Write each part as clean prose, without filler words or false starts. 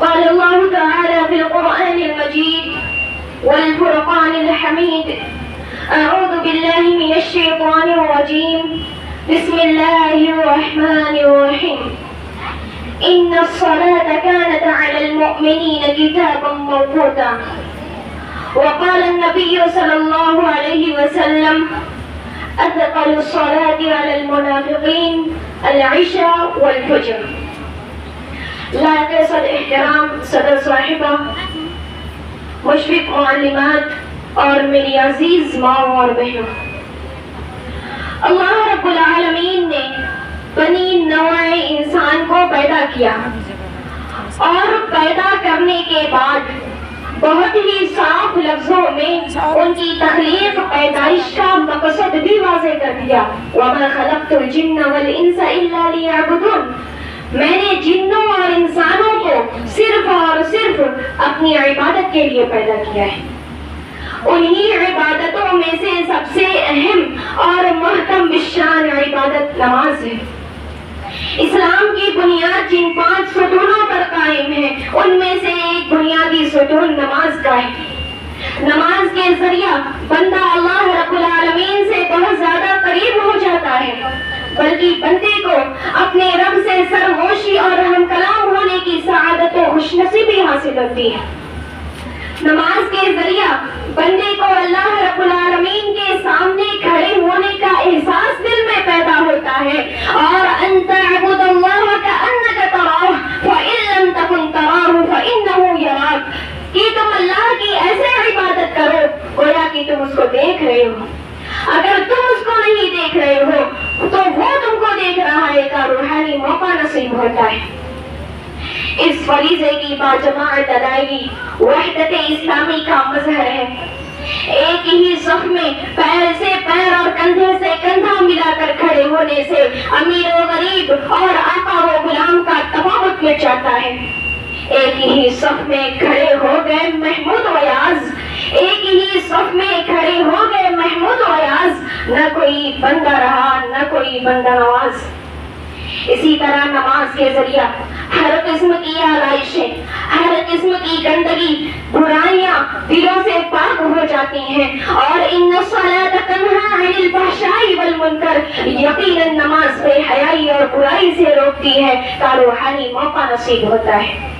قال الله تعالى في القرآن المجيد والفرقان الحميد أعوذ بالله من الشيطان الرجيم بسم الله الرحمن الرحيم إن الصلاة كانت على المؤمنين كتابا موقوتا. وقال النبي صلى الله عليه وسلم أثقل الصلاة على المنافقين العشاء والفجر. لائق صد احترام صدر صاحبہ، مشفق معلمات اور میری عزیز ماں اور بہنوں، اللہ رب العالمین نے بنی نوع انسان کو پیدا کیا اور پیدا کرنے کے بعد بہت ہی صاف لفظوں میں ان کی تخلیق پیدائش کا مقصد بھی واضح کر دیا۔ وَمَا خَلَقْتُ الْجِنَّ وَالْإِنسَ إِلَّا لِيَعْبُدُونَ۔ میں نے جنوں اور انسانوں کو صرف اور صرف اپنی عبادت کے لیے پیدا کیا ہے۔ انہی عبادتوں میں سے سب سے اہم اور محکم الشان عبادت نماز ہے۔ اسلام کی بنیاد جن 5 ستونوں پر قائم ہے ان میں سے ایک بنیادی ستون نماز کا ہے۔ نماز کے ذریعہ بندہ اللہ رب العالمین سے بہت زیادہ قریب ہو جاتا ہے، بلکہ بندے کو اپنے رب سے سرگوشی اور ہم کلام ہونے کی سعادت و خوش نصیبی حاصل ہوتی ہے۔ نماز کے ذریعہ بندے کو اللہ رب العالمین کے سامنے کھڑے ہونے کا احساس دل میں پیدا ہوتا ہے، اور ان تعبد اللہ کأنک تراہ فإن لم تکن تراہ فإنہ یراک، کہ تم اللہ کی ایسے عبادت کرو گویا کہ تم اس کو دیکھ رہے ہو۔ اگر تم اس کو نہیں دیکھ رہے ہو تو وہ تم کو دیکھ رہا ہے کا روحانی موقع نصیب ہوتا ہے۔ اس فریضے کی باجماعت ادائیگی وحدت اسلامی کا مظہر ہے۔ ایک ہی صف میں پیر سے پیر اور کندھے سے کندھا ملا کر کھڑے ہونے سے امیر و غریب اور آقا و غلام کا تفاوت مٹ جاتا ہے۔ ایک ہی صف میں کھڑے ہو گئے محمود و یاز، ایک ہی صف میں کھڑے ہو گئے محمود و یاز، نہ کوئی بندہ رہا نہ کوئی بندہ نواز۔ اسی طرح نماز کے ذریعہ ہر قسم کی آلائشیں، ہر قسم کی گندگی، برائیاں دلوں سے پاک ہو جاتی ہیں، اور ان الصلاۃ تنہی عن الفحشاء والمنکر، یقیناً نماز بے حیائی اور برائی سے روکتی ہے کا روحانی موقع نصیب ہوتا ہے۔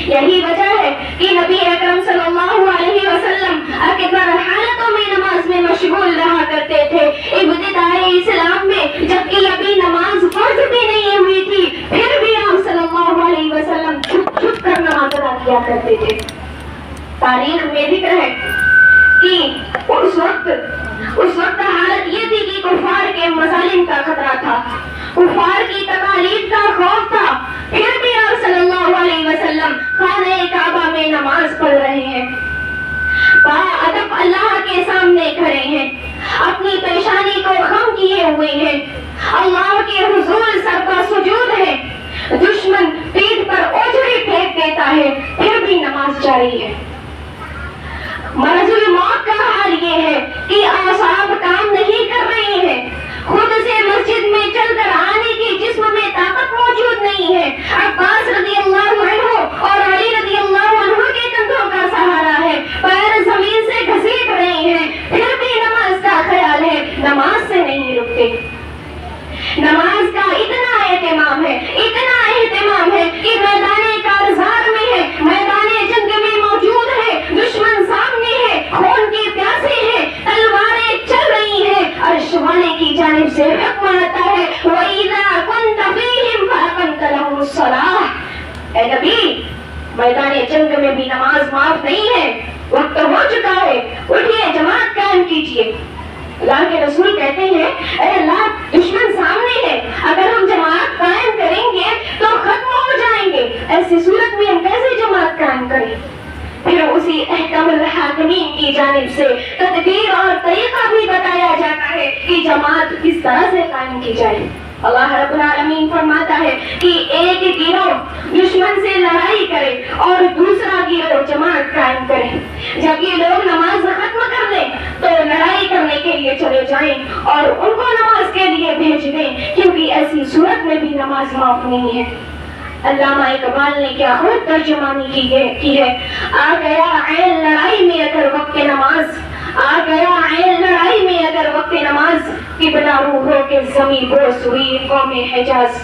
یہی وجہ ہے کہ نبی اکرم صلی اللہ علیہ وسلم اکثر حالتوں میں نماز میں مشغول رہا کرتے تھے۔ ابتدائی اسلام میں جبکہ ابھی نماز فرض بھی نہیں ہوئی تھی، پھر بھی آپ صلی اللہ علیہ وسلم چھپ چھپ کر نماز ادا کیا کرتے تھے۔ تاریخ میں ذکر ہے کہ اس وقت حالت یہ تھی کہ کفار کے مظالم کا خطرہ تھا، کفار کی تکالیف کا خوف تھا، پھر بھی آپ صلی اللہ علیہ وسلم خانہ کعبہ میں نماز پڑھ رہے ہیں، باادب اللہ کے سامنے کھڑے ہیں، اپنی پیشانی کو خم کیے ہوئے ہیں، اللہ کے حضور سر کا سجود ہے، دشمن پیٹھ پر اوجھڑی پھینک دیتا ہے، پھر بھی نماز جاری ہے۔ مرض الموت کا حال یہ ہے کہ اعصاب کام نہیں کر رہے ہیں، خود سے مسجد میں چل کر آنے کی جسم میں طاقت موجود نہیں ہے۔ عباس رضی اللہ عنہ اور علی رضی اللہ عنہ کے کندھوں کا سہارا ہے، پیر زمین سے گھسیٹ رہے ہیں، پھر بھی نماز کا خیال ہے، نماز سے نہیں رکتے۔ نماز کا اتنا اہتمام ہے کہ میدان کارزار میں ہے، میدان جنگ میں موجود ہے، دشمن ہوگی. میدان جنگ میں بھی نماز معاف نہیں ہے. وقت ہو چکا ہے, اٹھیے جماعت قائم کیجیے. اللہ کے رسول کہتے ہیں اے اللہ دشمن سامنے ہے, اگر ہم جماعت قائم کریں گے تو ختم ہو جائیں گے, ایسی صورت میں ہم کیسے جماعت قائم کریں. پھر اسی احکم الحاکمین کی جانب سے تدبیر اور طریقہ بھی بتایا جاتا ہے کہ جماعت کس طرح سے قائم کی جائے. اللہ رب العالمین فرماتا ہے کہ ایک گروہ دشمن سے لڑائی کرے اور دوسرا گروہ جماعت قائم کرے. جب یہ لوگ نماز ختم کر دیں تو لڑائی کرنے کے لیے چلے جائیں اور ان کو نماز کے لیے بھیج دیں, کیونکہ ایسی صورت میں بھی نماز معاف نہیں ہے. علامہ اقبال نے کیا خوب ترجمانی کی ہے. آ گیا عین لڑائی میں اگر وقت نماز, آ گیا عین لڑائی میں اگر وقت نماز, قبلہ روحوں کے زمیں بوس ہوئی قوم حجاز.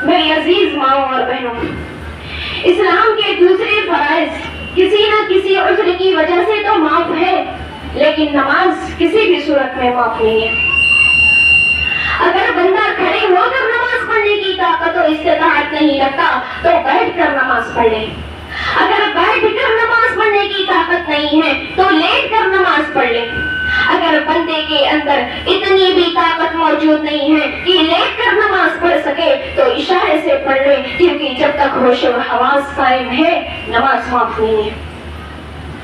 میری عزیز ماؤں اور بہنوں, اسلام کے دوسرے فرائض کسی نہ کسی عذر کی وجہ سے تو معاف ہے, لیکن نماز کسی بھی صورت میں معاف نہیں ہے. اگر بندہ کھڑے ہو کر نماز پڑھنے کی طاقت و استطاعت نہیں رکھتا تو بیٹھ کر نماز پڑھ لے. اگر بیٹھ کر نماز پڑھنے کی طاقت نہیں ہے تو لیٹ کر نماز پڑھ لے. اگر بندے کے اندر اتنی بھی طاقت موجود نہیں ہے کہ لیٹ کر نماز پڑھ سکے تو اشارے سے پڑھ لے, کیونکہ جب تک ہوش و حواس قائم ہے نماز معاف نہیں ہے.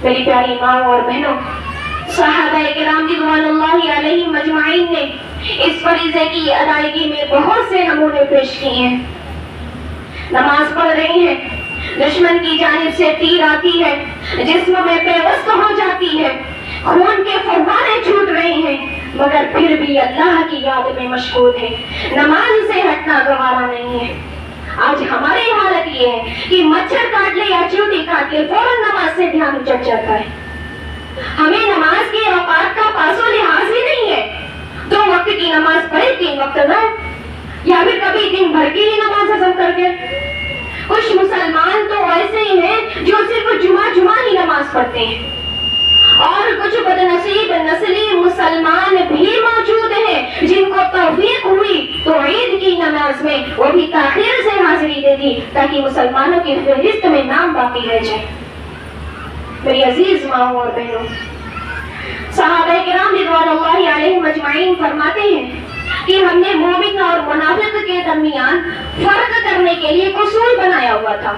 میری پیاری ماں اور بہنوں, صحابہ کرام رضوان اللہ علیہم اجمعین نے اس فریضے کی ادائیگی میں بہت سے نمونے پیش کیے ہیں. نماز پڑھ رہی ہیں, دشمن کی جانب سے تیر آتی ہے, جسم میں پیوست ہو جاتی ہے, خون کے فوارے چھوٹ رہے ہیں, مگر پھر بھی اللہ کی یاد میں مشغول ہے, نماز سے ہٹنا گوارا نہیں ہے. آج ہماری حالت یہ ہے کہ مچھر کاٹ لے یا چیونٹی کاٹ لے فوراً نماز سے دھیان اچٹ جاتا ہے. ہمیں نماز کے اوقات کا پاس و لحاظ ہی نہیں ہے. 2 وقت کی نماز پڑھے 3 وقت نہ, یا پھر کبھی دن بھر کی ہی نماز ہضم کر کے. کچھ مسلمان تو ایسے ہی ہیں جو صرف جمعہ ہی نماز پڑھتے ہیں, اور کچھ بدنصیب نسلی مسلمان بھی موجود ہیں جن کو توفیق ہوئی تو عید کی نماز میں وہ بھی تاخیر سے حاضری دے دی تاکہ مسلمانوں کی فہرست میں نام باقی رہ جائے. میری عزیز ماں اور بہنوں, صحابہ کرام رضوان اللہ علیہم اجمعین فرماتے ہیں کہ ہم نے مومن اور منافق کے درمیان فرق کرنے کے لیے ایک اصول بنایا ہوا تھا.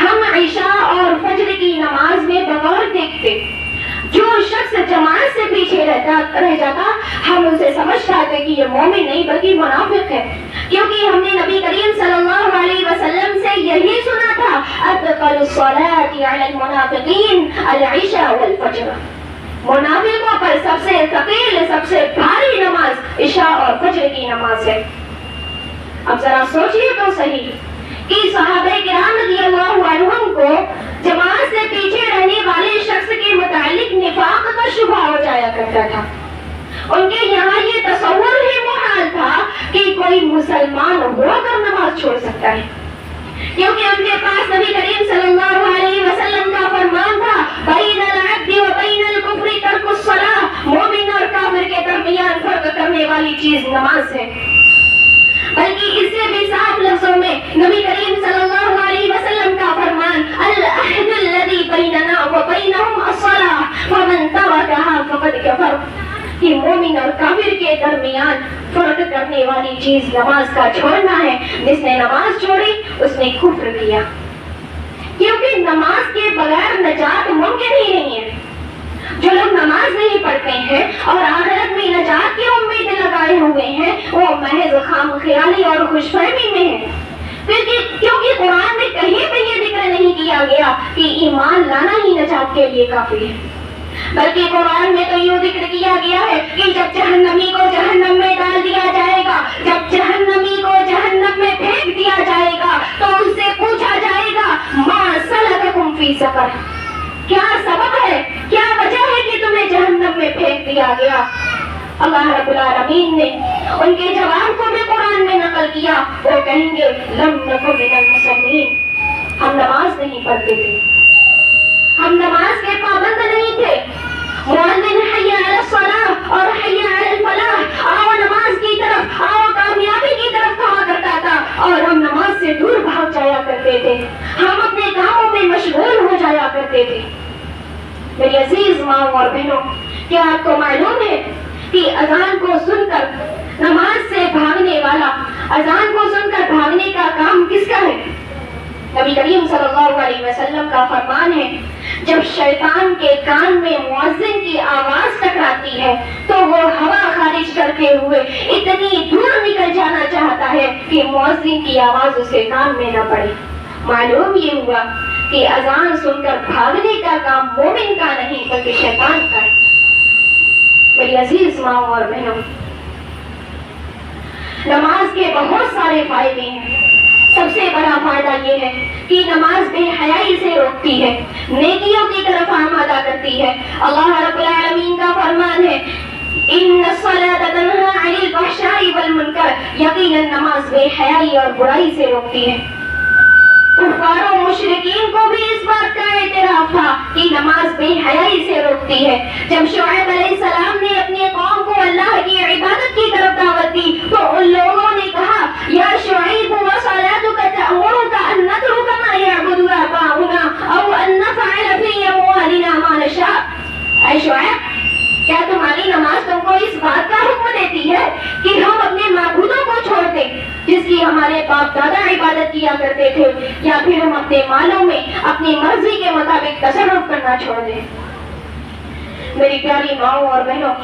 ہم عشاء اور فجر کی نماز میں بغور دیکھتے جو شخص جماعت سے پیچھے رہ جاتا ہم اسے سمجھتا تھے کہ یہ مومن نہیں بلکہ منافق ہے, کیونکہ ہم نے نبی کریم صلی اللہ علیہ وسلم سے یہی سنا تھا اثقل الصلاۃ علی المنافقین العشاء والفجر. منافقوں پر سب سے ثقیل, سب سے بھاری نماز عشاء اور فجر کی نماز ہے. اب ذرا سوچئے تو صحیح کہ صحابہ کرام رضی اللہ عنہم کو جماعت سے پیچھے رہنے والے شخص کے متعلق نفاق کا شبہ ہو جایا کرتا تھا. ان کے یہاں یہ تصور ہی محال تھا کہ کوئی مسلمان ہو کر نماز چھوڑ سکتا ہے, کیونکہ ان کے پاس نبی کریم صلی اللہ علیہ وسلم کا فرمان تھا بین العبد و بین الکفر ترک الصلاۃ, مومن اور کافر کے درمیان فرق کرنے والی چیز نماز ہے. بلکہ اس سے بھی صاف لفظوں میں نبی کریم صلی اللہ علیہ وسلم کا فرمان العہد الذی بیننا و بینہم الصلاۃ فمن ترکہا فقد کفر, کہ مومن اور کافر کے درمیان فرق کرنے والی چیز نماز کا چھوڑنا ہے. جس نے نماز چھوڑی اس نے کفر کیا, کیونکہ نماز کے بغیر نجات ممکن ہی نہیں ہے. جو لوگ نماز نہیں پڑھتے ہیں اور آخرت میں نجات کی امیدیں لگائے ہوئے ہیں وہ محض خام خیالی اور خوش فہمی میں ہیں, کیونکہ قرآن میں کہیں پہ یہ ذکر نہیں کیا گیا کہ ایمان لانا ہی نجات کے لیے کافی ہے, بلکہ قرآن میں تو یوں ذکر کیا گیا ہے کہ جب جہنمی کو جہنم میں ڈال دیا جائے گا, جب جہنمی کو جہنم میں پھینک دیا جائے گا تو اس سے پوچھا جائے گا ما سلککم فی سقر, کیا سبب ہے, کیا وجہ ہے کہ تمہیں جہنم میں پھینک دیا گیا. اللہ رب العالمین نے ان کے جواب کو بھی قرآن میں نقل کیا, وہ کہیں گے لم نک من المصلین, ہم نماز نہیں پڑھتے تھے, ہم نماز کے پابند نہیں تھے. مؤذن حی علی الصلاۃ اور حی علی الفلاح, آؤ نماز کی طرف, آؤ کامیابی کی طرف کہا کرتا تھا, اور ہم نماز سے دور بھاگ جایا کرتے تھے, ہم اپنے کاموں میں مشغول ہو جایا کرتے تھے. میری عزیز ماں اور بہنوں, کیا آپ کو معلوم ہے کہ اذان کو سن کر نماز سے بھاگنے والا, اذان کو سن کر بھاگنے کا کام کس کا ہے؟ نبی کریم صلی اللہ علیہ وسلم کا فرمان ہے, جب شیطان کے کان میں مؤذن کی آواز ٹکراتی ہے تو وہ ہوا خارج کرتے ہوئے اتنی دور نکل جانا چاہتا ہے کہ مؤذن کی آواز اسے کان میں نہ پڑے. معلوم یہ ہوا کہ اذان سن کر بھاگنے کا کام مومن کا نہیں بلکہ شیطان کا ہے. میری عزیز ماں اور بہنوں, نماز کے بہت سارے فائدے ہیں. سب سے بڑا فائدہ یہ ہے کہ نماز بے حیائی سے روکتی ہے, نیکیوں کی طرف آمادہ کرتی ہے. اللہ رب العالمین کا فرمان ہے, ان الصلاۃ تنہی عن الفحشاء والمنکر, یقیناً نماز بے حیائی اور برائی سے روکتی ہے. کفار و مشرکین کو بھی اس بات کا اعتراف تھا کہ نماز بے حیائی سے روکتی ہے. جب شعیب علیہ السلام نے اپنی قوم کو اللہ کی عبادت کی طرف دعوت دی تو ان لوگوں نے کہا, یا شعیب وصلاتک تأمرک ان نترک ما یعبد آباؤنا او ان نفعل فی اموالنا ما نشاء. اے شعیب, کیا تمہاری نماز تم کو اس بات کا حکم دیتی ہے کہ ہم اپنے معبودوں کو چھوڑ دیں جس کی ہمارے باپ دادا عبادت کیا کرتے تھے, یا پھر ہم اپنے مالوں میں اپنی مرضی کے مطابق تصرف کرنا چھوڑ دیں؟ میری پیاری ماؤں اور بہنوں,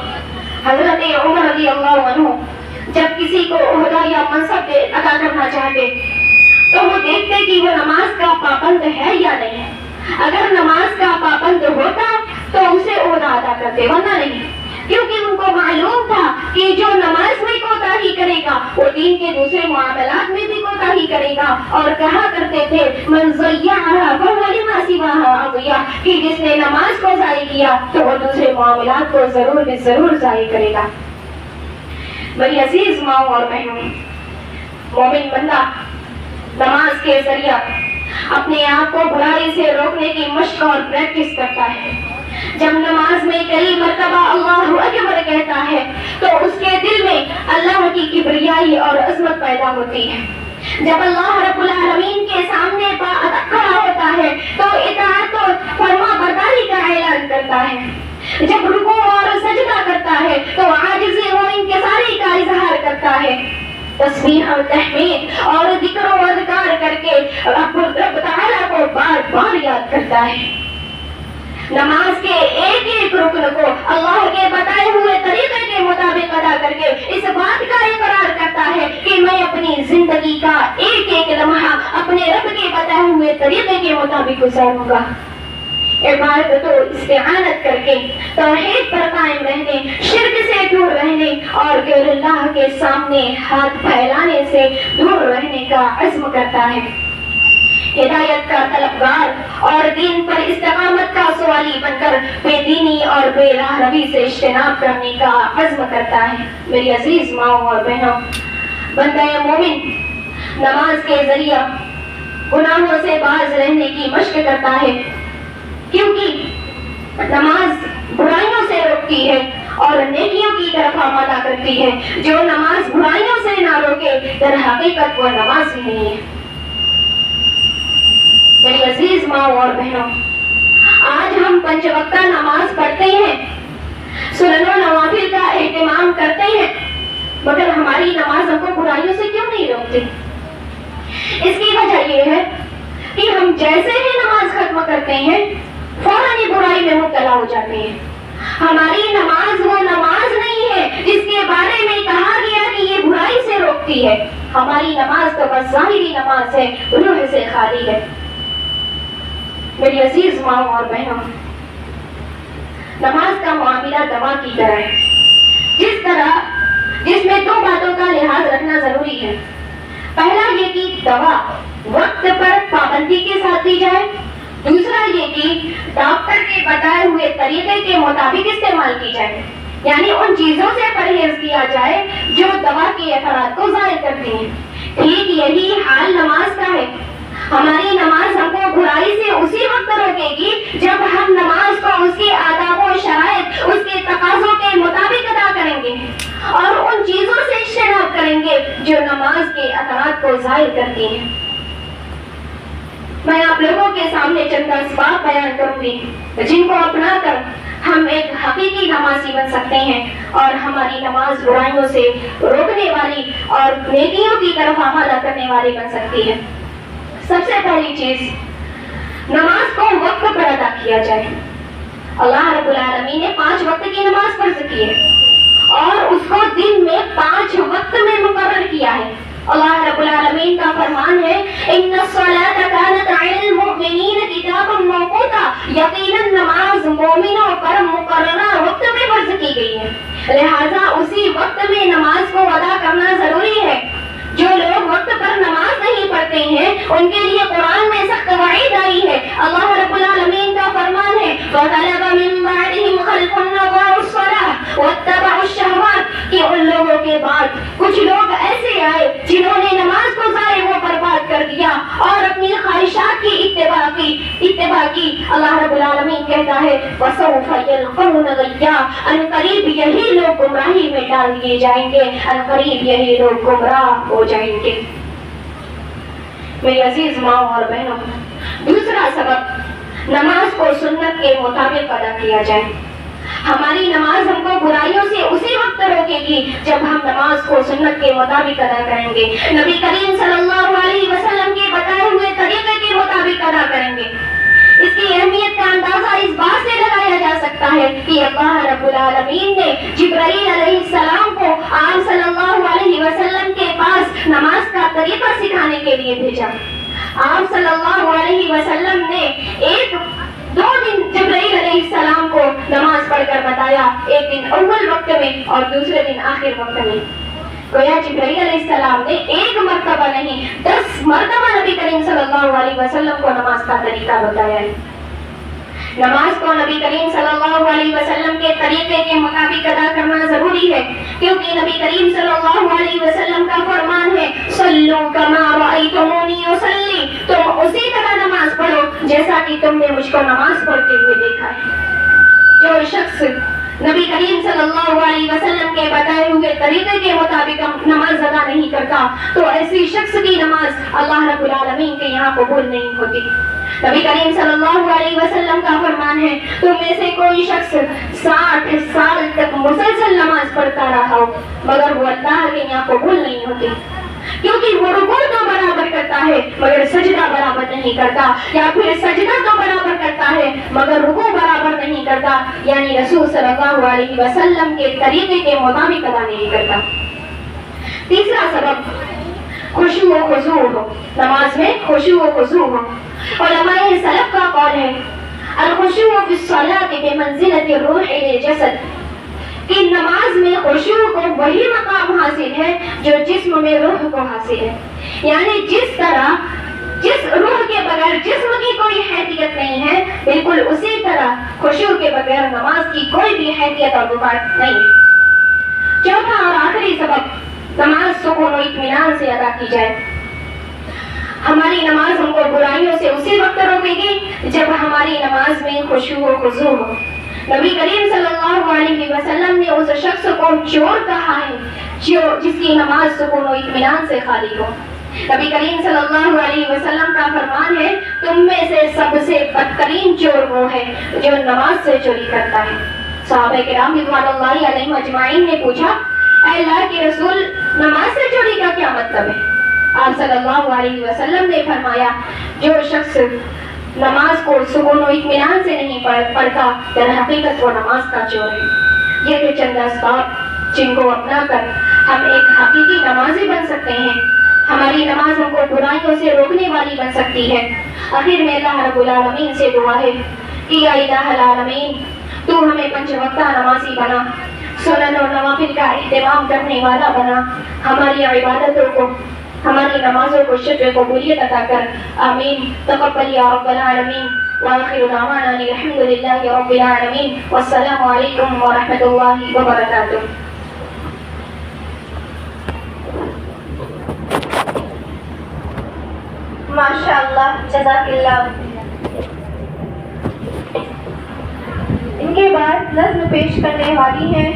حضرت عمر رضی اللہ عنہ جب کسی کو عہدہ یا منصب ادا کرنا چاہتے تو وہ دیکھتے کہ وہ نماز کا پابند ہے یا نہیں. اگر نماز کا پابند ہوتا تو اسے عہدہ ادا کرتے, ورنہ نہیں, کیونکہ ان کو معلوم تھا کہ جو نماز میں کوتاہی کرے گا وہ دین کے دوسرے معاملات میں بھی کوتاہی کرے گا. اور کہا کرتے تھے, من ضیعها فهو لما سواها اضیع, کہ جس نے نماز کو ضائع کیا تو وہ دوسرے معاملات کو ضرور ضائع کرے گا. میری عزیز ماں اور بہنوں, مومن بندہ نماز کے ذریعہ اپنے آپ کو برائی سے روکنے کی مشق اور پریکٹس کرتا ہے. جب نماز میں کئی مرتبہ اللہ اکبر کہتا ہے تو اس کے دل میں اللہ کی کبریائی اور عظمت پیدا ہوتی ہے. جب اللہ رب العالمین کے سامنے کھڑا ہوتا ہے تو اطاعت اور فرما برداری کا اعلان کرتا ہے. جب رکوع اور سجدہ کرتا ہے تو عاجزی و انکساری کا اظہار کرتا ہے. تسبیح اور تحمید اور ذکر و اذکار کر کے رب تعالیٰ کو بار بار یاد کرتا ہے. نماز کے ایک ایک رکن کو اللہ کے بتائے ہوئے طریقے کے مطابق ادا کر کے اس بات کا اقرار کرتا ہے کہ میں اپنی زندگی کا ایک ایک لمحہ اپنے رب کے بتائے ہوئے طریقے کے مطابق گزاروں گا. عبادت و استعانت کر کے توحید پر قائم رہنے, شرک سے دور رہنے اور غیر اللہ کے سامنے ہاتھ پھیلانے سے دور رہنے کا عزم کرتا ہے. ہدایت کا طلبگار اور دین پر استقامت کا سوالی بن کر بے دینی اور بے راہ روی سے اجتناب کرنے کا عزم کرتا ہے. میری عزیز ماؤں اور بہنوں, بندہ مومن نماز کے ذریعہ گناہوں سے باز رہنے کی مشق کرتا ہے, کیونکہ نماز برائیوں سے روکتی ہے اور نیکیوں کی طرف آمادہ کرتی ہے. جو نماز برائیوں سے نہ روکے در حقیقت وہ نماز ہی نہیں ہے. میری عزیز ماں اور بہنوں, آج ہم 5 وقتہ نماز پڑھتے ہیں, سنن و نوافل کا اہتمام کرتے ہیں, مگر ہماری نماز ہم کو برائیوں سے کیوں نہیں روکتی؟ اس کی وجہ یہ ہے کہ ہم جیسے ہی نماز ختم کرتے ہیں فوراً ہی برائی میں مبتلا ہو جاتے ہیں. ہماری نماز وہ نماز نہیں ہے جس کے بارے میں کہا گیا کہ یہ برائی سے روکتی ہے. ہماری نماز تو بس ظاہری نماز ہے, روح سے خالی ہے. میری عزیز ماں اور بہنوں, نماز کا معاملہ دوا کی طرح ہے, جس میں 2 باتوں کا لحاظ رکھنا ضروری ہے. پہلا یہ کہ دوا وقت پر پابندی کے ساتھ دی جائے, دوسرا یہ کہ ڈاکٹر کے بتائے ہوئے طریقے کے مطابق استعمال کی جائے, یعنی ان چیزوں سے پرہیز کیا جائے جو دوا کے اثرات کو ظاہر کرتی ہیں. ٹھیک یہی حال نماز کا ہے. ہماری نماز ہم کو برائی سے اسی وقت روکے گی جب ہم نماز کو اس کے آداب و شرائط, اس کے تقاضوں کے مطابق ادا کریں گے اور ان چیزوں سے اجتناب کریں گے جو نماز کے اثرات کو ظاہر کرتی ہیں. میں آپ لوگوں کے سامنے چند اسباب بیان کروں گی جن کو اپنا کر ہم ایک حقیقی نمازی بن سکتے ہیں اور ہماری نماز برائیوں سے روکنے والی اور نیکیوں کی طرف آمادہ کرنے والی بن سکتی ہے۔ سب سے پہلی چیز، نماز کو وقت پر ادا کیا جائے۔ اللہ رب العالمین نے 5 وقت کی نماز فرض کی ہے اور اس کو دن میں 5 وقت میں مقرر کیا ہے۔ اللہ رب العالمین کا فرمان ہے ان الصلاۃ کانت علی المؤمنین کتابا موقوتا، یقیناً نماز مومنوں پر مقررہ وقت میں فرض کی گئی ہے، لہذا اسی وقت میں نماز کو ادا کرنا ضروری ہے۔ جو لوگ وقت پر نماز نہیں پڑھتے ہیں ان کے لیے قرآن میں سخت وعید آئی ہے۔ اللہ رب العالمین کا فرمان ہے وَطَلَبَ مِن بَعْدِهِمْ خَلْفٌ أَضَاعُوا الصَّلَاةَ وَاتَّبَعُوا الشَّهَوَاتِ کہ ان لوگوں کے بعد کچھ لوگ ایسے آئے جنہوں نے نماز کو ضائع و برباد کر دیا اور اپنی خواہشات کی اتباع کی۔ اللہ رب العالمین کہتا ہے وَسَوْفَ يَلْقَوْنَ غَيًّا، ان قریب یہی لوگ گمراہی میں ڈال دیے جائیں گے، ان قریب یہی لوگ گمراہ ہو جائیں گے۔ میری عزیز ماں اور بہنوں، دوسرا سبب، نماز کو سنت کے مطابق ادا کیا جائے۔ ہماری نماز ہم کو برائیوں سے اسی وقت روکے گی جب ہم نماز کو سنت کے مطابق ادا کریں گے، نبی کریم صلی اللہ علیہ وسلم کے بتائے ہوئے طریقے کے مطابق ادا کریں گے۔ اس کی اہمیت کا اندازہ اس بات سے لگایا جا سکتا ہے کہ اللہ رب العالمین نے جبرائیل علیہ السلام کو آپ صلی اللہ علیہ وسلم کے پاس نماز کا طریقہ سکھانے کے لیے بھیجا۔ آپ صلی اللہ علیہ وسلم نے 2 دن جبرائیل علیہ السلام کو نماز پڑھ کر بتایا، ایک دن اول وقت میں اور دوسرے دن آخر وقت میں۔ گویا جبرائیل علیہ السلام نے 1 مرتبہ نہیں 10 مرتبہ نبی کریم صلی اللہ علیہ وسلم کو نماز کا طریقہ بتایا ہے۔ نماز کو نبی کریم صلی اللہ علیہ وسلم کے طریقے کے مطابق ادا کرنا ضروری ہے، کیونکہ نبی کریم صلی اللہ علیہ وسلم کا فرمان ہے صلو کما رأیتمونی اصلی، تم اسی طرح نماز پڑھو جیسا کہ تم نے مجھ کو نماز پڑھتے ہوئے دیکھا ہے۔ جو شخص نبی کریم صلی اللہ علیہ وسلم کے بتائے ہوئے طریقے کے مطابق نماز ادا نہیں کرتا تو ایسی شخص کی نماز اللہ رب العالمین کے یہاں قبول نہیں ہوتی۔ نبی کریم صلی اللہ علیہ وسلم کا فرمان ہے تم میں سے کوئی شخص 60 سال تک مسلسل نماز پڑھتا رہا ہو مگر وہ اللہ کے یہاں قبول نہیں ہوتی، کیونکہ وہ رکوع تو برابر کرتا ہے مگر سجدہ برابر نہیں کرتا، یا پھر سجدہ تو برابر کرتا ہے مگر رکوع برابر نہیں کرتا، یعنی رسول صلی اللہ علیہ وسلم کے طریقے کے مطابق ادا نہیں کرتا۔ تیسرا سبب، خشوع و خضوع ہو، نماز میں خشوع و خضوع ہو۔ علماء سلف کا قول ہے الخشوع فی الصلاۃ بمنزلۃ الروح للجسد، کہ نماز میں خشوع کو وہی مقام حاصل ہے جو جسم میں روح کو حاصل ہے، یعنی جس روح کے بغیر جسم کی کوئی حیثیت نہیں ہے بالکل اسی طرح خشوع کے بغیر نماز کی کوئی بھی حیثیت اور رکاوٹ نہیں ہے۔ چوتھا اور آخری سبب، نماز سکون و اطمینان سے ادا کی جائے۔ ہماری نماز ہم کو برائیوں سے اسی وقت روکے گی جب ہماری نماز میں خشوع و خضوع ہو۔ نبی کریم صلی اللہ علیہ وسلم نے اس شخص کو چور کہا ہے جس کی نماز سکون و اطمینان سے خالی ہو۔ نبی کریم صلی اللہ علیہ وسلم کا فرمان ہے تم میں سے سب سے بدترین چور وہ ہے جو نماز سے چوری کرتا ہے۔ صحابہ کرام رضوان اللہ علیہم اجمعین نے پوچھا اے اللہ کے رسول، نماز سے چوری کا کیا مطلب ہے؟ آپ صلی اللہ علیہ وسلم نے فرمایا جو شخص نماز کو سکون و اطمینان سے نہیں پڑھتا در حقیقت وہ نماز کا چور ہے۔ یہ تو چند اسباب جن کو اپنا کر ہم ایک حقیقی نمازی بن سکتے ہیں، ہماری نماز ہم کو برائیوں سے روکنے والی بن سکتی ہے۔ آخر میں اللہ رب العالمین سے دعا ہے کہ یا الہ العالمین تو ہمیں 5 وقتہ نمازی بنا، سنن اور نوافل کا اہتمام کرنے والا بنا، ہماری عبادتوں کو، ہماری نمازوں کو شکر قبولیت عطا کر، آمین۔ تقبل یا رب العالمین، وآخر دعوانا الحمد للہ رب العالمین، والسلام علیکم ورحمۃ اللہ وبرکاتہ۔ ماشاءاللہ، جزاک اللہ۔ ان کے بعد نظم پیش کرنے والی ہیں